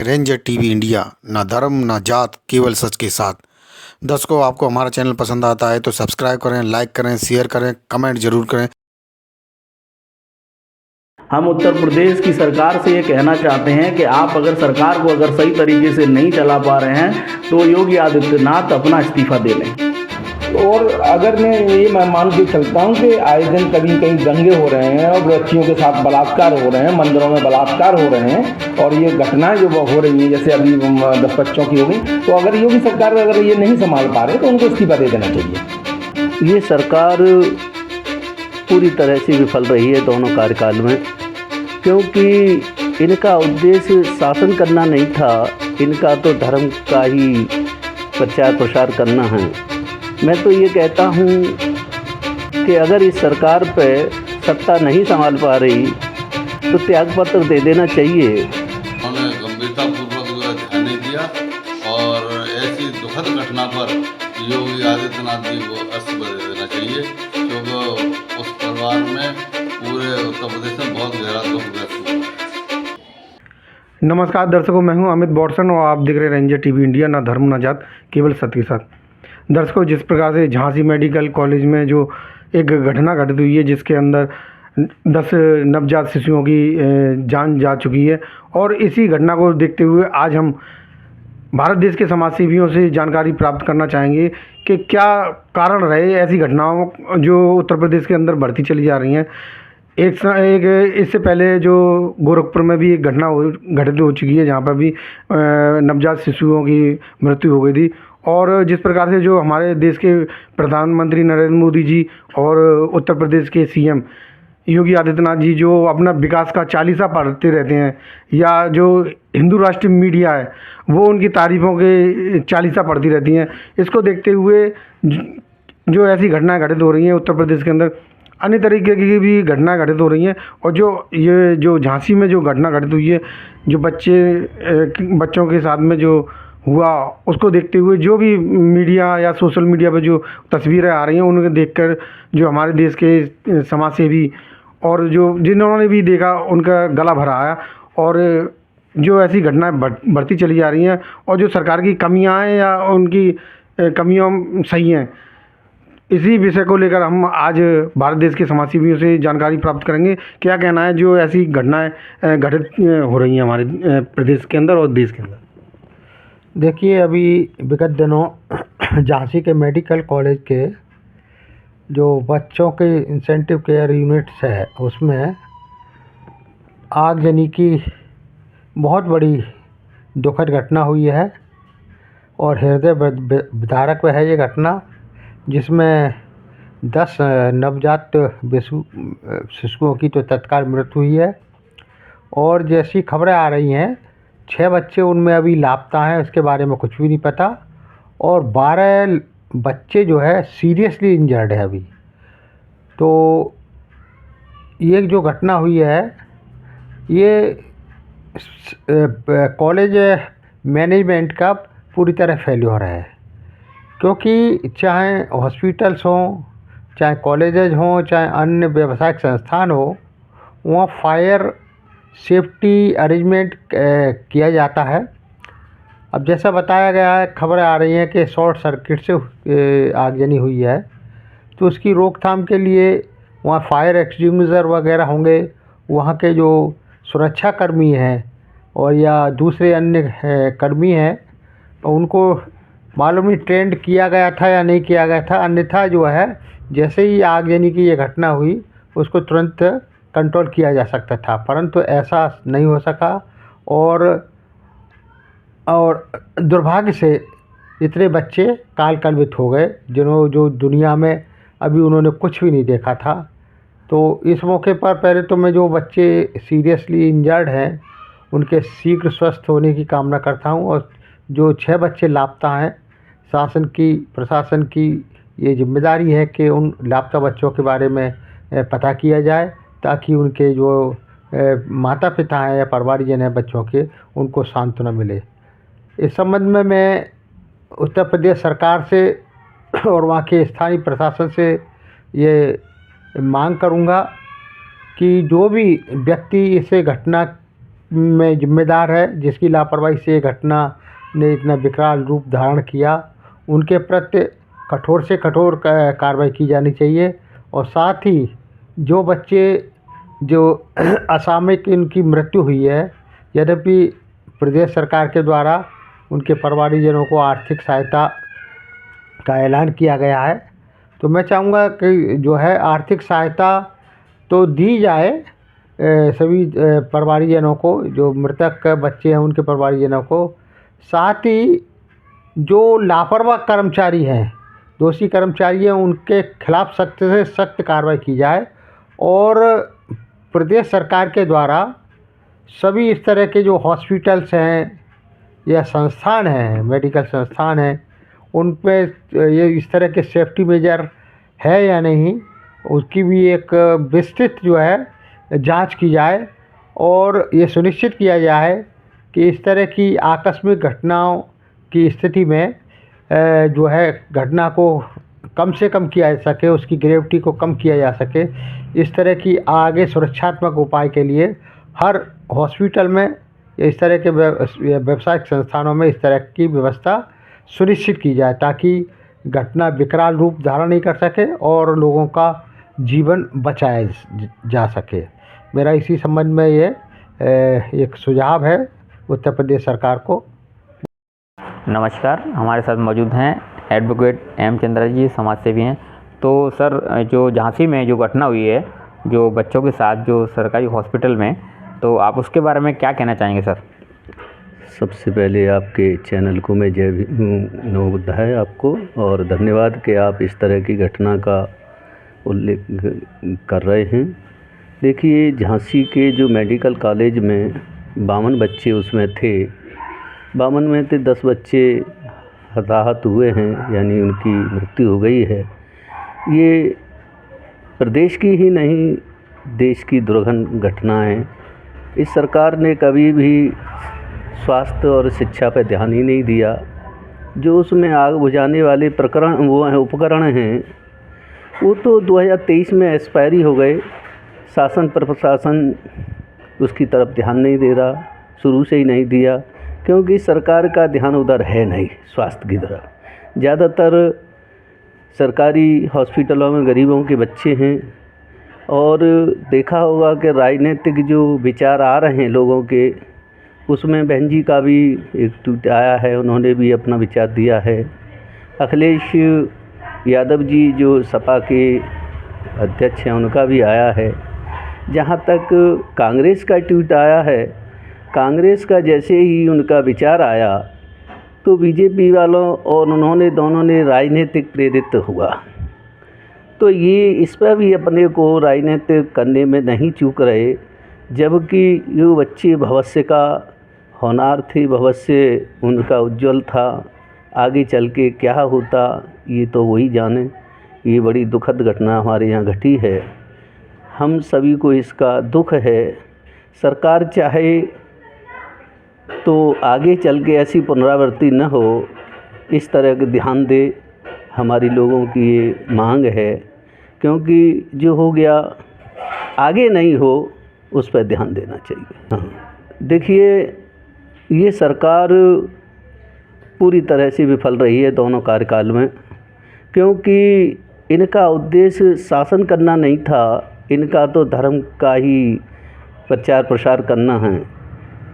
Ranger TV India, ना धर्म ना जात, केवल सच के साथ। दर्शकों, आपको हमारा चैनल पसंद आता है तो सब्सक्राइब करें, लाइक करें, शेयर करें, कमेंट जरूर करें। हम उत्तर प्रदेश की सरकार से ये कहना चाहते हैं कि आप अगर सरकार को अगर सही तरीके से नहीं चला पा रहे हैं तो योगी आदित्यनाथ अपना इस्तीफा दे लें। और अगर मैं मान के चलता हूँ कि आए दिन कहीं कहीं दंगे हो रहे हैं और बच्चियों के साथ बलात्कार हो रहे हैं, मंदिरों में बलात्कार हो रहे हैं और ये घटनाएं जो हो रही हैं, जैसे अभी 10 बच्चों की हो गई, तो अगर योगी सरकार अगर ये नहीं संभाल पा रहे तो उनको इस्तीफा दे देना चाहिए। ये सरकार पूरी तरह से विफल रही है दोनों कार्यकाल में, क्योंकि इनका उद्देश्य शासन करना नहीं था, इनका तो धर्म का ही प्रचार प्रसार करना है। मैं तो ये कहता हूँ कि अगर इस सरकार पे सत्ता नहीं संभाल पा रही तो त्यागपत्र दे देना चाहिए। उन्होंने गंभीरतापूर्वक ध्यान नहीं दिया और ऐसी दुखद घटना पर योगी आदित्यनाथ जी को इस्तीफा दे देना चाहिए, क्योंकि उस परिवार में पूरे उत्तर प्रदेश में बहुत गहरा दुख व्यक्त हुआ। नमस्कार दर्शकों, मैं हूं अमित बॉटसन और आप देख रहे हैं रेंजर टीवी इंडिया, ना धर्म ना जात, केवल सत्य के साथ। दर्शकों, जिस प्रकार से झांसी मेडिकल कॉलेज में जो एक घटना घटित हुई है जिसके अंदर 10 नवजात शिशुओं की जान जा चुकी है, और इसी घटना को देखते हुए आज हम भारत देश के समाजसेवियों से जानकारी प्राप्त करना चाहेंगे कि क्या कारण रहे ऐसी घटनाओं जो उत्तर प्रदेश के अंदर बढ़ती चली जा रही हैं। एक इससे पहले जो गोरखपुर में भी एक घटना घटित हो चुकी है जहाँ पर भी नवजात शिशुओं की मृत्यु हो गई थी। और जिस प्रकार से जो हमारे देश के प्रधानमंत्री नरेंद्र मोदी जी और उत्तर प्रदेश के सीएम योगी आदित्यनाथ जी जो अपना विकास का चालीसा पढ़ते रहते हैं, या जो हिंदू राष्ट्रीय मीडिया है वो उनकी तारीफ़ों के चालीसा पढ़ती रहती हैं, इसको देखते हुए जो ऐसी घटनाएं घटित हो रही हैं उत्तर प्रदेश के अंदर, अन्य तरीके की भी घटनाएं घटित हो रही हैं। और जो झांसी में जो घटना घटित हुई है, जो बच्चों के साथ में जो हुआ, उसको देखते हुए जो भी मीडिया या सोशल मीडिया पर जो तस्वीरें आ रही हैं उनको देखकर जो हमारे देश के समाज सेवी और जिन्होंने भी देखा उनका गला भरा आया। और जो ऐसी घटनाएं बढ़ती चली जा रही हैं और जो सरकार की कमियां हैं या उनकी कमियां सही हैं, इसी विषय को लेकर हम आज भारत देश के समाजसेवियों से जानकारी प्राप्त करेंगे। क्या कहना है जो ऐसी घटनाएं घटित हो रही हैं हमारे प्रदेश के अंदर और देश के अंदर। देखिए, अभी विगत दिनों झांसी के मेडिकल कॉलेज के जो बच्चों के इंसेंटिव केयर यूनिट्स है उसमें आगजनी की बहुत बड़ी दुखद घटना हुई है और हृदय विदारक है ये घटना, जिसमें 10 नवजात शिशुओं की तो तत्काल मृत्यु हुई है। और जैसी खबरें आ रही हैं 6 बच्चे उनमें अभी लापता हैं, इसके बारे में कुछ भी नहीं पता, और 12 बच्चे जो है सीरियसली इंजर्ड है अभी। तो ये जो घटना हुई है ये कॉलेज मैनेजमेंट का पूरी तरह फेल्योर है, क्योंकि चाहे हॉस्पिटल्स हों, चाहे कॉलेजेज हों, चाहे अन्य व्यावसायिक संस्थान हो, वहाँ फायर सेफ्टी अरेंजमेंट किया जाता है। अब जैसा बताया गया है, खबरें आ रही हैं कि शॉर्ट सर्किट से आगजनी हुई है, तो उसकी रोकथाम के लिए वहाँ फायर एक्सटिंग्विशर वगैरह होंगे, वहाँ के जो सुरक्षा कर्मी हैं और या दूसरे अन्य कर्मी हैं उनको मालूम नहीं ट्रेंड किया गया था या नहीं किया गया था, अन्यथा जो है जैसे ही आगजनी की ये घटना हुई उसको तुरंत कंट्रोल किया जा सकता था, परंतु ऐसा नहीं हो सका। और दुर्भाग्य से इतने बच्चे कालकलवित हो गए जो दुनिया में अभी उन्होंने कुछ भी नहीं देखा था। तो इस मौके पर पहले तो मैं जो बच्चे सीरियसली इंजर्ड हैं उनके शीघ्र स्वस्थ होने की कामना करता हूं, और जो 6 बच्चे लापता हैं, प्रशासन की ये जिम्मेदारी है कि उन लापता बच्चों के बारे में पता किया जाए, ताकि उनके जो माता पिता हैं या परिवारजन हैं बच्चों के, उनको सांत्वना मिले। इस संबंध में मैं उत्तर प्रदेश सरकार से और वहाँ के स्थानीय प्रशासन से ये मांग करूँगा कि जो भी व्यक्ति इस घटना में जिम्मेदार है, जिसकी लापरवाही से ये घटना ने इतना विकराल रूप धारण किया, उनके प्रति कठोर से कठोर कार्रवाई की जानी चाहिए। और साथ ही जो बच्चे जो असामयिक इनकी मृत्यु हुई है, यद्यपि प्रदेश सरकार के द्वारा उनके परिवारजनों को आर्थिक सहायता का ऐलान किया गया है, तो मैं चाहूँगा कि जो है आर्थिक सहायता तो दी जाए सभी परिवारजनों को, जो मृतक बच्चे हैं उनके परिवारजनों को। साथ ही जो लापरवाह कर्मचारी हैं, दोषी कर्मचारी हैं, उनके खिलाफ सख्त से सख्त कार्रवाई की जाए। और प्रदेश सरकार के द्वारा सभी इस तरह के जो हॉस्पिटल्स हैं या संस्थान हैं, मेडिकल संस्थान हैं, उन पे ये इस तरह के सेफ्टी मेजर है या नहीं, उसकी भी एक विस्तृत जो है जांच की जाए और ये सुनिश्चित किया जाए कि इस तरह की आकस्मिक घटनाओं की स्थिति में जो है घटना को कम से कम किया जा सके, उसकी ग्रेविटी को कम किया जा सके। इस तरह की आगे सुरक्षात्मक उपाय के लिए हर हॉस्पिटल में इस तरह के व्यावसायिक संस्थानों में इस तरह की व्यवस्था सुनिश्चित की जाए, ताकि घटना विकराल रूप धारण नहीं कर सके और लोगों का जीवन बचाया जा सके। मेरा इसी संबंध में ये एक सुझाव है उत्तर प्रदेश सरकार को। नमस्कार, हमारे साथ मौजूद हैं एडवोकेट एम चंद्रा जी, समाज सेवी हैं। तो सर, जो झांसी में जो घटना हुई है जो बच्चों के साथ जो सरकारी हॉस्पिटल में, तो आप उसके बारे में क्या कहना चाहेंगे सर? सबसे पहले आपके चैनल को मैं जय नमो बुद्धाय आपको, और धन्यवाद कि आप इस तरह की घटना का उल्लेख कर रहे हैं। देखिए, झांसी के जो मेडिकल कॉलेज में 52 बच्चे उसमें थे, 52 में से 10 बच्चे हताहत हुए हैं, यानी उनकी मृत्यु हो गई है। ये प्रदेश की ही नहीं, देश की दुर्घन घटना है। इस सरकार ने कभी भी स्वास्थ्य और शिक्षा पर ध्यान ही नहीं दिया। जो उसमें आग बुझाने वाले उपकरण हैं, वो तो 2023 में एक्सपायरी हो गए। शासन प्रशासन उसकी तरफ ध्यान नहीं दे रहा, शुरू से ही नहीं दिया, क्योंकि सरकार का ध्यान उधर है नहीं स्वास्थ्य की तरफ। ज़्यादातर सरकारी हॉस्पिटलों में गरीबों के बच्चे हैं, और देखा होगा कि राजनीतिक जो विचार आ रहे हैं लोगों के, उसमें बहन जी का भी एक ट्वीट आया है, उन्होंने भी अपना विचार दिया है। अखिलेश यादव जी जो सपा के अध्यक्ष हैं, उनका भी आया है। जहाँ तक कांग्रेस का ट्वीट आया है, कांग्रेस का जैसे ही उनका विचार आया तो बीजेपी वालों और उन्होंने दोनों ने राजनीतिक प्रेरित हुआ। तो ये इस पर भी अपने को राजनीतिक करने में नहीं चूक रहे, जबकि ये बच्चे भविष्य का होनहार थे, भविष्य उनका उज्जवल था। आगे चल के क्या होता ये तो वही जाने। ये बड़ी दुखद घटना हमारे यहाँ घटी है, हम सभी को इसका दुख है। सरकार चाहे तो आगे चल के ऐसी पुनरावृत्ति न हो, इस तरह के ध्यान दे, हमारी लोगों की ये मांग है। क्योंकि जो हो गया आगे नहीं हो, उस पर ध्यान देना चाहिए। हाँ, देखिए, ये सरकार पूरी तरह से विफल रही है दोनों कार्यकाल में, क्योंकि इनका उद्देश्य शासन करना नहीं था, इनका तो धर्म का ही प्रचार प्रसार करना है।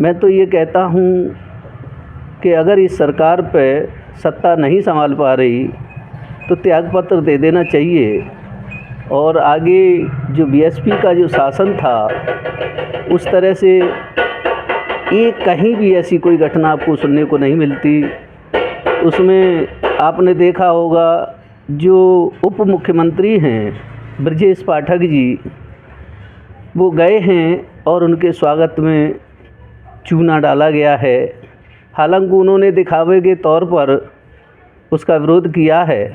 मैं तो ये कहता हूँ कि अगर इस सरकार पे सत्ता नहीं संभाल पा रही तो त्यागपत्र दे देना चाहिए, और आगे जो बीएसपी का जो शासन था उस तरह से ये कहीं भी ऐसी कोई घटना आपको सुनने को नहीं मिलती। उसमें आपने देखा होगा जो उप मुख्यमंत्री हैं ब्रजेश पाठक जी, वो गए हैं और उनके स्वागत में चूना डाला गया है। हालांकि उन्होंने दिखावे के तौर पर उसका विरोध किया है,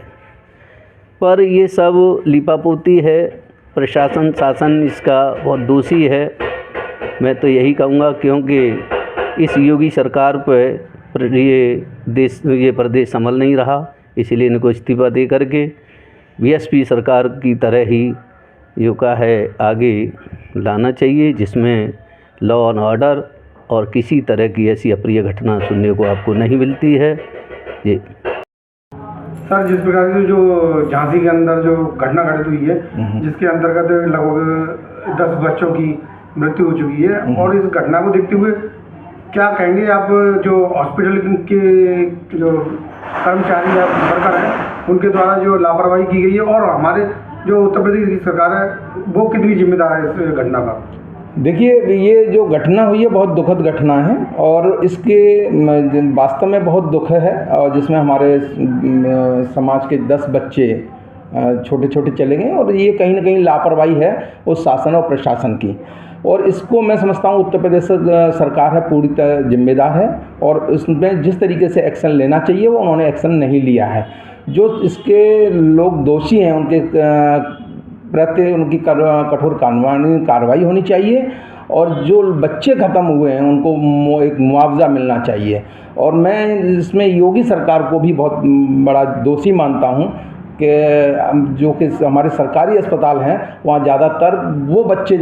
पर ये सब लिपापोती है। प्रशासन शासन इसका बहुत दोषी है। मैं तो यही कहूँगा, क्योंकि इस योगी सरकार पर ये प्रदेश संभल नहीं रहा, इसलिए इनको इस्तीफा दे करके बीएसपी सरकार की तरह ही जो का है आगे लाना चाहिए, जिसमें लॉ एंड ऑर्डर और किसी तरह की ऐसी अप्रिय घटना सुनने को आपको नहीं मिलती है। जी सर, जिस प्रकार से जो झांसी के अंदर जो घटना घटित हुई है, जिसके अंतर्गत लगभग 10 बच्चों की मृत्यु हो चुकी है, और इस घटना को देखते हुए क्या कहेंगे आप, जो हॉस्पिटल के जो कर्मचारी या वर्कर हैं उनके द्वारा जो लापरवाही की गई है, और हमारे जो उत्तर प्रदेश की सरकार है वो कितनी जिम्मेदार है इस घटना पर? देखिए, ये जो घटना हुई है बहुत दुखद घटना है, और इसके वास्तव में बहुत दुख है, और जिसमें हमारे समाज के 10 बच्चे छोटे छोटे चले गए, और ये कहीं ना कहीं लापरवाही है उस शासन और प्रशासन की, और इसको मैं समझता हूँ उत्तर प्रदेश सरकार है पूरी तरह जिम्मेदार है, और इसमें जिस तरीके से एक्शन लेना चाहिए वो उन्होंने एक्शन नहीं लिया है। जो इसके लोग दोषी हैं उनके प्रति उनकी कठोर कार्रवाई होनी चाहिए, और जो बच्चे ख़त्म हुए हैं उनको एक मुआवजा मिलना चाहिए। और मैं इसमें योगी सरकार को भी बहुत बड़ा दोषी मानता हूँ कि जो कि हमारे सरकारी अस्पताल हैं वहाँ ज़्यादातर वो बच्चे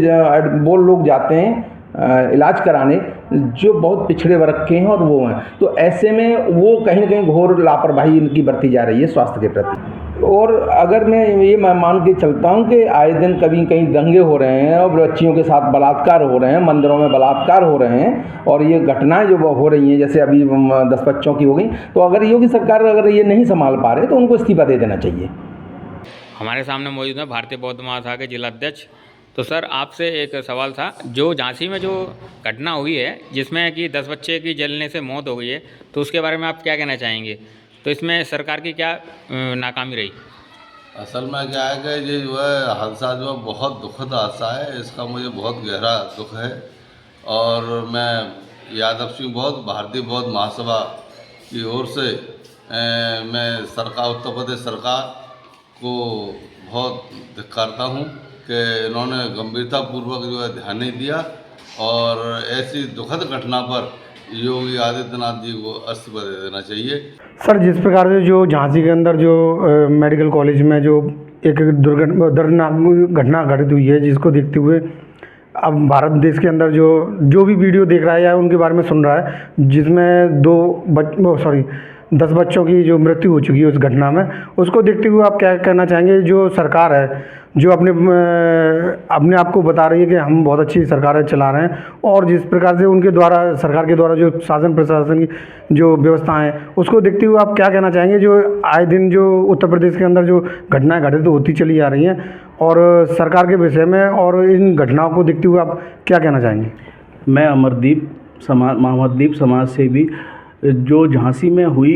वो लोग जाते हैं इलाज कराने जो बहुत पिछड़े वर्ग के हैं और वो हैं, तो ऐसे में वो कहीं ना कहीं घोर लापरवाही इनकी बरती जा रही है स्वास्थ्य के प्रति। और अगर मैं मान के चलता हूँ कि आए दिन कभी कहीं दंगे हो रहे हैं और बच्चियों के साथ बलात्कार हो रहे हैं, मंदिरों में बलात्कार हो रहे हैं, और ये घटनाएं जो हो रही हैं जैसे अभी 10 बच्चों की हो गई, तो अगर योगी सरकार अगर ये नहीं संभाल पा रहे तो उनको इस्तीफा दे देना चाहिए। हमारे सामने मौजूद है भारतीय बौद्ध महासभा के जिला अध्यक्ष। तो सर, आपसे एक सवाल था, जो झांसी में जो घटना हुई है जिसमें कि 10 बच्चे की जलने से मौत हो गई है, तो उसके बारे में आप क्या कहना चाहेंगे? तो इसमें सरकार की क्या नाकामी रही? असल में क्या है कि ये जो है हादसा जो है बहुत दुखद हादसा है, इसका मुझे बहुत गहरा दुख है, और मैं यादव सिंह बौद्ध भारतीय बौद्ध महासभा की ओर से मैं सरकार उत्तर प्रदेश सरकार को बहुत धिक्कारता हूँ कि इन्होंने गंभीरतापूर्वक जो है ध्यान नहीं दिया, और ऐसी दुखद घटना पर योगी आदित्यनाथ जी को इस्तीफा दे देना चाहिए। सर, जिस प्रकार से जो झांसी के अंदर जो मेडिकल कॉलेज में जो एक दर्दनाक घटना घटित हुई है, जिसको देखते हुए अब भारत देश के अंदर जो भी वीडियो देख रहा है या उनके बारे में सुन रहा है, जिसमें 10 बच्चों की जो मृत्यु हो चुकी है उस घटना में, उसको देखते हुए आप क्या कहना चाहेंगे? जो सरकार है जो अपने आप को बता रही है कि हम बहुत अच्छी सरकार चला रहे हैं, और जिस प्रकार से उनके द्वारा सरकार के द्वारा जो शासन प्रशासन की जो व्यवस्था है उसको देखते हुए आप क्या कहना चाहेंगे? जो आए दिन जो उत्तर प्रदेश के अंदर जो घटनाएं घटित होती चली आ रही हैं, और सरकार के विषय में और इन घटनाओं को देखते हुए आप क्या कहना चाहेंगे? मैं मोहम्मददीप समाज से भी जो झांसी में हुई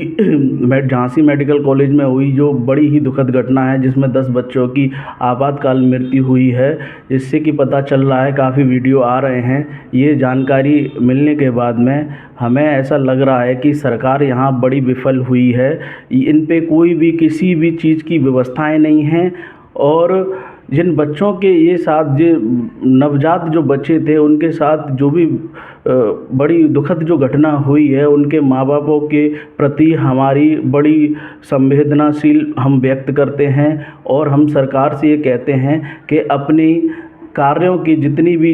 झांसी मेडिकल कॉलेज में हुई जो बड़ी ही दुखद घटना है, जिसमें 10 बच्चों की आपातकाल मृत्यु हुई है, जिससे कि पता चल रहा है, काफ़ी वीडियो आ रहे हैं। ये जानकारी मिलने के बाद में हमें ऐसा लग रहा है कि सरकार यहाँ बड़ी विफल हुई है। इन पे कोई भी किसी भी चीज़ की व्यवस्थाएं नहीं हैं, और जिन बच्चों के ये साथ जो नवजात जो बच्चे थे उनके साथ जो भी बड़ी दुखद जो घटना हुई है, उनके माँ बापों के प्रति हमारी बड़ी संवेदनाशील हम व्यक्त करते हैं, और हम सरकार से ये कहते हैं कि अपनी कार्यों की जितनी भी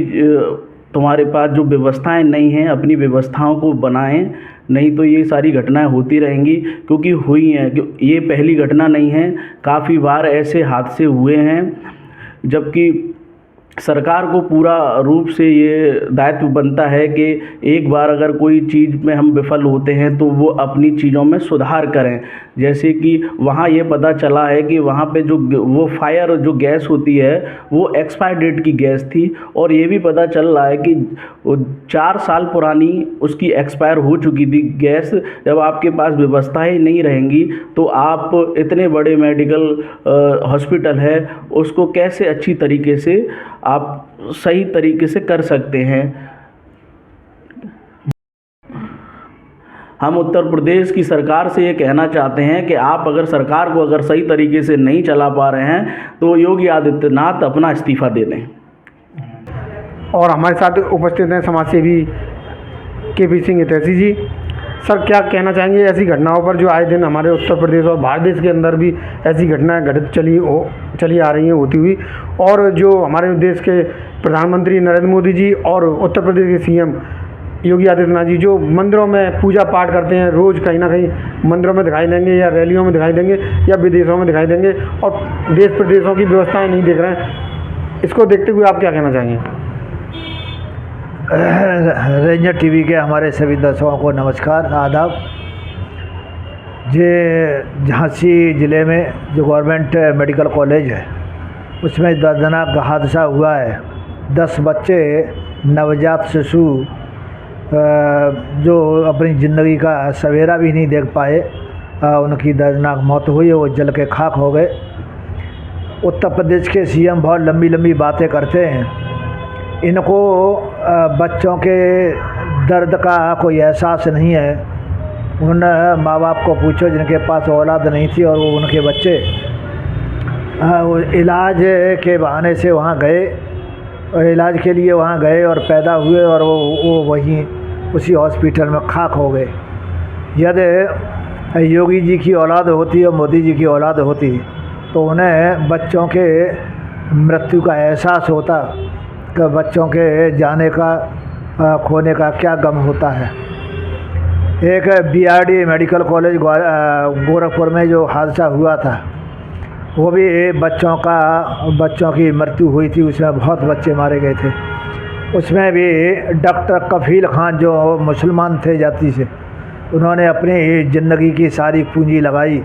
तुम्हारे पास जो व्यवस्थाएं नहीं हैं अपनी व्यवस्थाओं को बनाएं, नहीं तो ये सारी घटनाएं होती रहेंगी, क्योंकि हुई हैं। ये पहली घटना नहीं है, काफ़ी बार ऐसे हादसे हुए हैं, जबकि सरकार को पूरा रूप से ये दायित्व बनता है कि एक बार अगर कोई चीज़ में हम विफल होते हैं तो वो अपनी चीज़ों में सुधार करें। जैसे कि वहाँ ये पता चला है कि वहाँ पे जो वो फायर जो गैस होती है वो एक्सपायर डेट की गैस थी, और ये भी पता चल रहा है कि वो 4 साल पुरानी उसकी एक्सपायर हो चुकी थी गैस। जब आपके पास व्यवस्थाएं नहीं रहेंगी तो आप इतने बड़े मेडिकल हॉस्पिटल है उसको कैसे अच्छी तरीके से आप सही तरीके से कर सकते हैं। हम उत्तर प्रदेश की सरकार से ये कहना चाहते हैं कि आप अगर सरकार को अगर सही तरीके से नहीं चला पा रहे हैं तो योगी आदित्यनाथ अपना इस्तीफा दे दें। और हमारे साथ उपस्थित हैं समाज सेवी के.पी. सिंह हितैषी जी। सर, क्या कहना चाहेंगे ऐसी घटनाओं पर जो आए दिन हमारे उत्तर प्रदेश और भारत देश के अंदर भी ऐसी घटनाएं घटित चली आ रही हैं होती हुई, और जो हमारे देश के प्रधानमंत्री नरेंद्र मोदी जी और उत्तर प्रदेश के सीएम योगी आदित्यनाथ जी जो मंदिरों में पूजा पाठ करते हैं, रोज़ कहीं ना कहीं मंदिरों में दिखाई देंगे या रैलियों में दिखाई देंगे या विदेशों में दिखाई देंगे, और देश प्रदेशों की व्यवस्थाएं नहीं देख रहे हैं, इसको देखते हुए आप क्या कहना चाहेंगे? रेंजर टीवी के हमारे सभी दर्शकों को नमस्कार, आदाब। ये झांसी ज़िले में जो गवर्नमेंट मेडिकल कॉलेज है उसमें दर्दनाक हादसा हुआ है। 10 बच्चे नवजात शिशु जो अपनी ज़िंदगी का सवेरा भी नहीं देख पाए, उनकी दर्दनाक मौत हुई, वो जल के खाक हो गए। उत्तर प्रदेश के सीएम बहुत लंबी लंबी बातें करते हैं, इनको बच्चों के दर्द का कोई एहसास नहीं है। उन माँ बाप को पूछो जिनके पास औलाद नहीं थी और वो उनके बच्चे इलाज के बहाने से वहाँ गए, इलाज के लिए वहाँ गए और पैदा हुए और वो वहीं उसी हॉस्पिटल में खाक हो गए। यदि योगी जी की औलाद होती और मोदी जी की औलाद होती तो उन्हें बच्चों के मृत्यु का एहसास होता कि बच्चों के जाने का खोने का क्या गम होता है। एक बीआरडी मेडिकल कॉलेज गोरखपुर में जो हादसा हुआ था वो भी बच्चों की मृत्यु हुई थी, उसमें बहुत बच्चे मारे गए थे। उसमें भी डॉक्टर कफील खान जो मुसलमान थे जाति से, उन्होंने अपनी ज़िंदगी की सारी पूंजी लगाई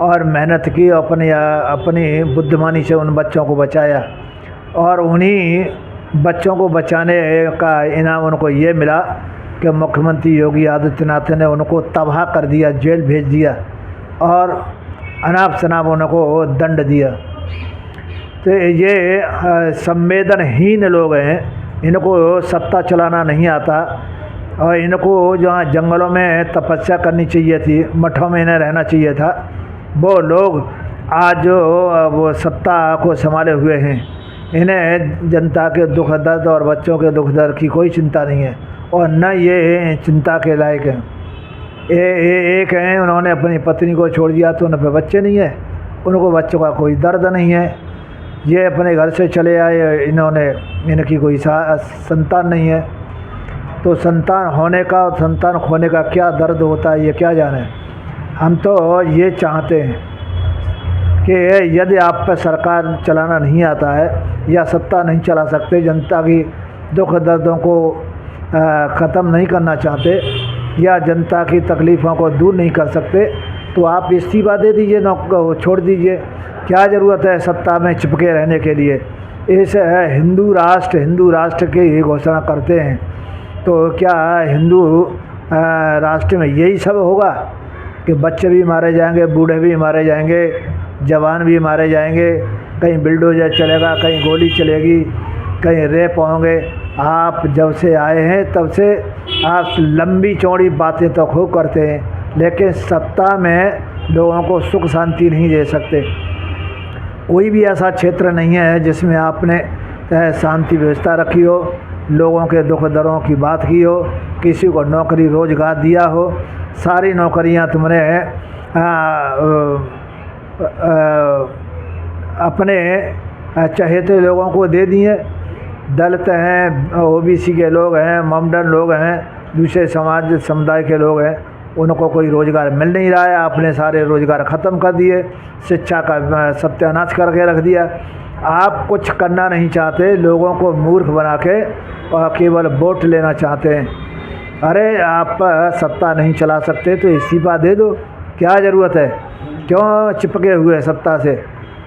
और मेहनत की, अपनी बुद्धिमानी से उन बच्चों को बचाया, और उन्हीं बच्चों को बचाने का इनाम उनको ये मिला कि मुख्यमंत्री योगी आदित्यनाथ ने उनको तबाह कर दिया, जेल भेज दिया और अनाप शनाप उनको दंड दिया। तो ये संवेदनहीन लोग हैं, इनको सत्ता चलाना नहीं आता और इनको जहाँ जंगलों में तपस्या करनी चाहिए थी, मठों में इन्हें रहना चाहिए था, वो लोग आज वो सत्ता को संभाले हुए हैं। इन्हें जनता के दुख दर्द और बच्चों के दुख दर्द की कोई चिंता नहीं है और न ये चिंता के लायक हैं। एक हैं, उन्होंने अपनी पत्नी को छोड़ दिया तो उन पर बच्चे नहीं है, उनको बच्चों का कोई दर्द नहीं है। ये अपने घर से चले आए, इनकी कोई संतान नहीं है, तो संतान होने का और संतान खोने का क्या दर्द होता है ये क्या जाने। हम तो ये चाहते हैं कि यदि आप पर सरकार चलाना नहीं आता है या सत्ता नहीं चला सकते, जनता की दुख दर्दों को ख़त्म नहीं करना चाहते या जनता की तकलीफ़ों को दूर नहीं कर सकते, तो आप इस्तीफ़ा दे दीजिए, छोड़ दीजिए। क्या ज़रूरत है सत्ता में चिपके रहने के लिए। इस हिंदू राष्ट्र की घोषणा करते हैं, तो क्या हिंदू राष्ट्र में यही सब होगा कि बच्चे भी मारे जाएंगे, बूढ़े भी मारे जाएंगे, जवान भी मारे जाएंगे, कहीं बिल्डोजर चलेगा, कहीं गोली चलेगी, कहीं रेप होंगे। आप जब से आए हैं तब से आप लंबी चौड़ी बातें तो खूब करते हैं, लेकिन सत्ता में लोगों को सुख शांति नहीं दे सकते। कोई भी ऐसा क्षेत्र नहीं है जिसमें आपने शांति व्यवस्था रखी हो, लोगों के दुख दर्दों की बात की हो, किसी को नौकरी रोजगार दिया हो। सारी नौकरियां तुमने अपने चहेते लोगों को दे दी हैं। दलित हैं, ओबीसी के लोग हैं, मॉडर्न लोग हैं, दूसरे समुदाय के लोग हैं, उनको कोई रोज़गार मिल नहीं रहा है। आपने सारे रोज़गार ख़त्म कर दिए, शिक्षा का सत्यानाश करके रख दिया। आप कुछ करना नहीं चाहते, लोगों को मूर्ख बना के और केवल वोट लेना चाहते हैं। अरे आप सत्ता नहीं चला सकते तो इस्तीफ़ा दे दो, क्या ज़रूरत है, क्यों चिपके हुए सत्ता से।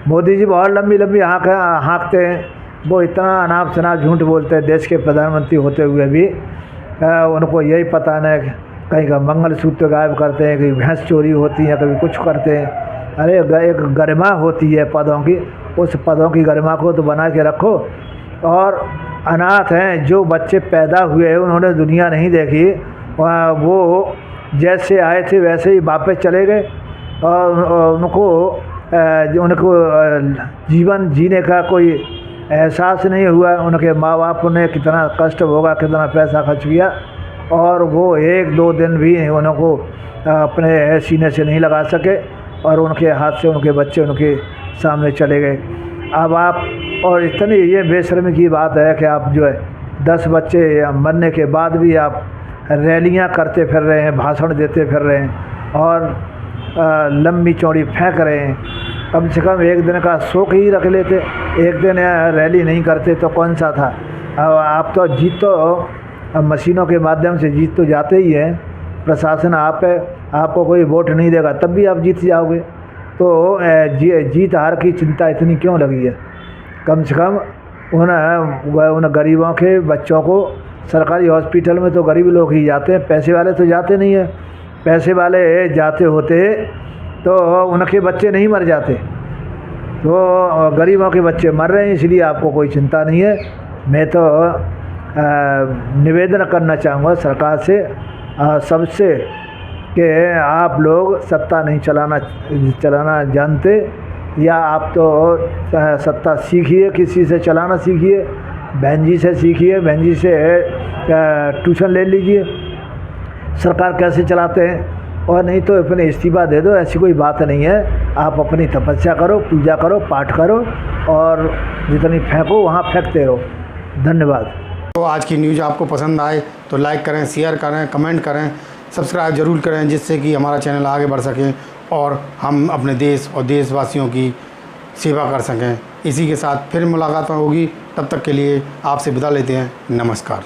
मोदी जी बहुत लंबी लंबी हाँकते हैं, वो इतना अनाप शनाप झूठ बोलते हैं, देश के प्रधानमंत्री होते हुए भी उनको यही पता नहीं, कहीं का मंगलसूत्र गायब करते हैं, कहीं भैंस चोरी होती है, कभी कुछ करते हैं। अरे एक गरिमा होती है पदों की, उस पदों की गरिमा को तो बना के रखो। और अनाथ हैं जो बच्चे पैदा हुए हैं, उन्होंने दुनिया नहीं देखी, वो जैसे आए थे वैसे ही वापस चले गए और उनको जीवन जीने का कोई एहसास नहीं हुआ। उनके माँ बाप ने कितना कष्ट भोगा, कितना पैसा खर्च किया, और वो 1-2 दिन भी उनको अपने सीने से नहीं लगा सके और उनके हाथ से उनके बच्चे उनके सामने चले गए। अब आप, और इतनी ये बेशर्मी की बात है कि आप जो है 10 बच्चे मरने के बाद भी आप रैलियां करते फिर रहे हैं, भाषण देते फिर रहे हैं और लंबी चौड़ी फेंक रहे हैं। कम से कम एक दिन का शौक ही रख लेते, एक दिन रैली नहीं करते तो कौन सा था। अब आप तो जीत तो मशीनों के माध्यम से जीत तो जाते ही हैं, प्रशासन आपको कोई वोट नहीं देगा तब भी आप जीत जाओगे, तो जीत हार की चिंता इतनी क्यों लगी है। कम से कम उन गरीबों के बच्चों को सरकारी हॉस्पिटल में तो गरीब लोग ही जाते हैं, पैसे वाले तो जाते नहीं हैं। पैसे वाले जाते होते तो उनके बच्चे नहीं मर जाते, तो गरीबों के बच्चे मर रहे हैं, इसलिए आपको कोई चिंता नहीं है। मैं तो निवेदन करना चाहूँगा सरकार से सबसे कि आप लोग सत्ता नहीं चलाना जानते, या आप तो सत्ता सीखिए, किसी से चलाना सीखिए, बहन जी से सीखिए, बहन जी से ट्यूशन ले लीजिए सरकार कैसे चलाते हैं, और नहीं तो अपने इस्तीफा दे दो। ऐसी कोई बात नहीं है, आप अपनी तपस्या करो, पूजा करो, पाठ करो और जितनी फेंको वहाँ फेंकते रहो। धन्यवाद। तो आज की न्यूज़ आपको पसंद आए तो लाइक करें, शेयर करें, कमेंट करें, सब्सक्राइब ज़रूर करें, जिससे कि हमारा चैनल आगे बढ़ सके और हम अपने देश और देशवासियों की सेवा कर सकें। इसी के साथ फिर मुलाकात होगी, तब तक के लिए आपसे विदा लेते हैं। नमस्कार।